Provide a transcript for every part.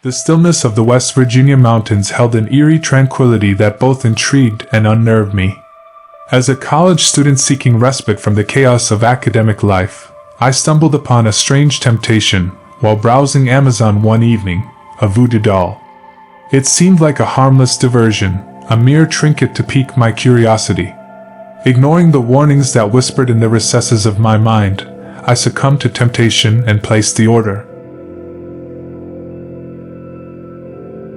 The stillness of the West Virginia mountains held an eerie tranquility that both intrigued and unnerved me. As a college student seeking respite from the chaos of academic life, I stumbled upon a strange temptation while browsing Amazon one evening: a voodoo doll. It seemed like a harmless diversion, a mere trinket to pique my curiosity. Ignoring the warnings that whispered in the recesses of my mind, I succumbed to temptation and placed the order.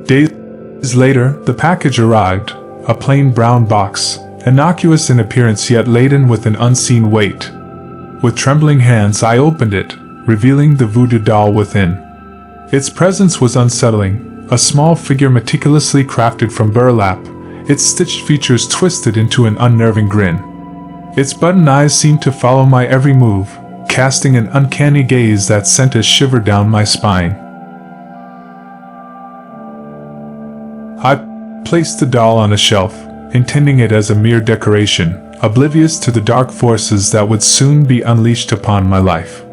Days later, the package arrived, a plain brown box, innocuous in appearance yet laden with an unseen weight. With trembling hands I opened it, revealing the voodoo doll within. Its presence was unsettling, a small figure meticulously crafted from burlap, its stitched features twisted into an unnerving grin. Its button eyes seemed to follow my every move, casting an uncanny gaze that sent a shiver down my spine. I placed the doll on a shelf, intending it as a mere decoration, oblivious to the dark forces that would soon be unleashed upon my life.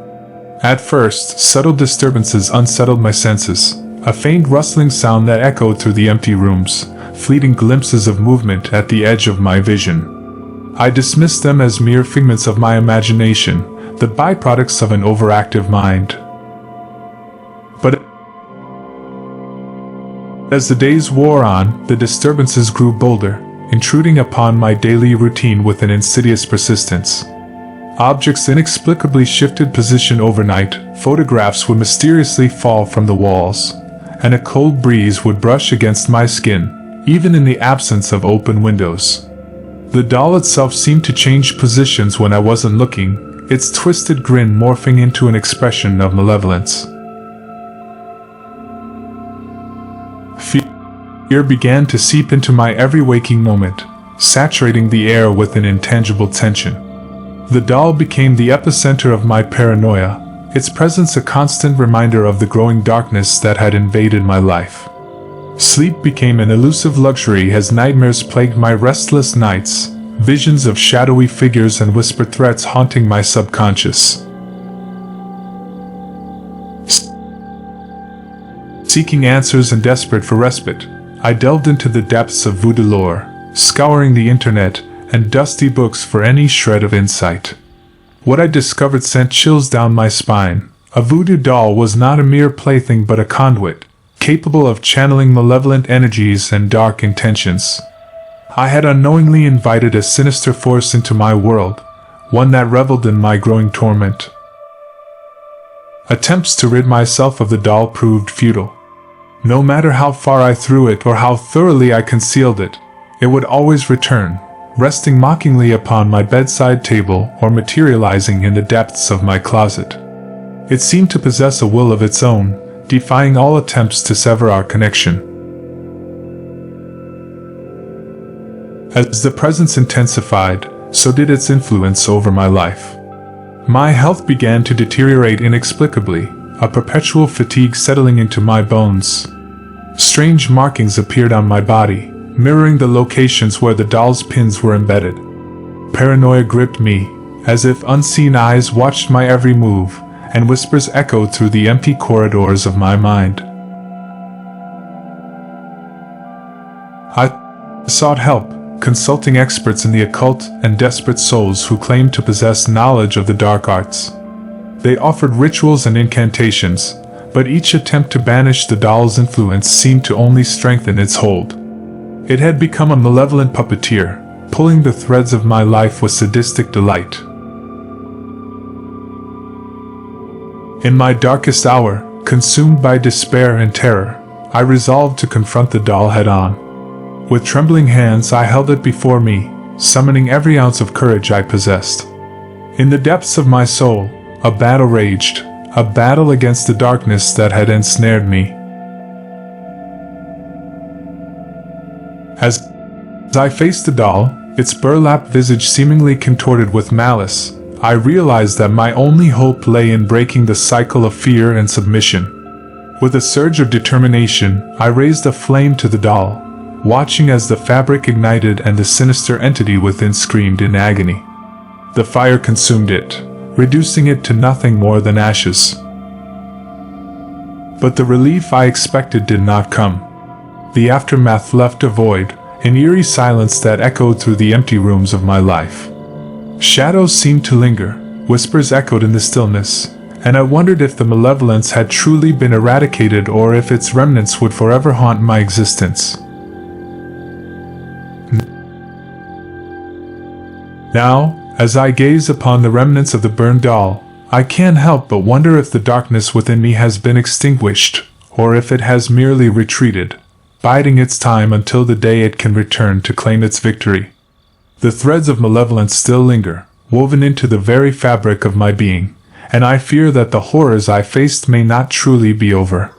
At first, subtle disturbances unsettled my senses, a faint rustling sound that echoed through the empty rooms, fleeting glimpses of movement at the edge of my vision. I dismissed them as mere figments of my imagination, the byproducts of an overactive mind. But as the days wore on, the disturbances grew bolder, intruding upon my daily routine with an insidious persistence. Objects inexplicably shifted position overnight, photographs would mysteriously fall from the walls, and a cold breeze would brush against my skin, even in the absence of open windows. The doll itself seemed to change positions when I wasn't looking, its twisted grin morphing into an expression of malevolence. Fear began to seep into my every waking moment, saturating the air with an intangible tension. The doll became the epicenter of my paranoia, its presence a constant reminder of the growing darkness that had invaded my life. Sleep became an elusive luxury as nightmares plagued my restless nights, visions of shadowy figures and whispered threats haunting my subconscious. Seeking answers and desperate for respite, I delved into the depths of voodoo lore, scouring the internet and dusty books for any shred of insight. What I discovered sent chills down my spine. A voodoo doll was not a mere plaything but a conduit, capable of channeling malevolent energies and dark intentions. I had unknowingly invited a sinister force into my world, one that reveled in my growing torment. Attempts to rid myself of the doll proved futile. No matter how far I threw it or how thoroughly I concealed it, it would always return, resting mockingly upon my bedside table or materializing in the depths of my closet. It seemed to possess a will of its own, defying all attempts to sever our connection. As the presence intensified, so did its influence over my life. My health began to deteriorate inexplicably, a perpetual fatigue settling into my bones. Strange markings appeared on my body, mirroring the locations where the doll's pins were embedded. Paranoia gripped me, as if unseen eyes watched my every move, and whispers echoed through the empty corridors of my mind. I sought help, consulting experts in the occult and desperate souls who claimed to possess knowledge of the dark arts. They offered rituals and incantations, but each attempt to banish the doll's influence seemed to only strengthen its hold. It had become a malevolent puppeteer, pulling the threads of my life with sadistic delight. In my darkest hour, consumed by despair and terror, I resolved to confront the doll head-on. With trembling hands I held it before me, summoning every ounce of courage I possessed. In the depths of my soul, a battle raged, a battle against the darkness that had ensnared me. As I faced the doll, its burlap visage seemingly contorted with malice, I realized that my only hope lay in breaking the cycle of fear and submission. With a surge of determination, I raised a flame to the doll, watching as the fabric ignited and the sinister entity within screamed in agony. The fire consumed it, reducing it to nothing more than ashes. But the relief I expected did not come. The aftermath left a void, an eerie silence that echoed through the empty rooms of my life. Shadows seemed to linger, whispers echoed in the stillness, and I wondered if the malevolence had truly been eradicated or if its remnants would forever haunt my existence. Now, as I gaze upon the remnants of the burned doll, I can't help but wonder if the darkness within me has been extinguished, or if it has merely retreated, biding its time until the day it can return to claim its victory. The threads of malevolence still linger, woven into the very fabric of my being, and I fear that the horrors I faced may not truly be over.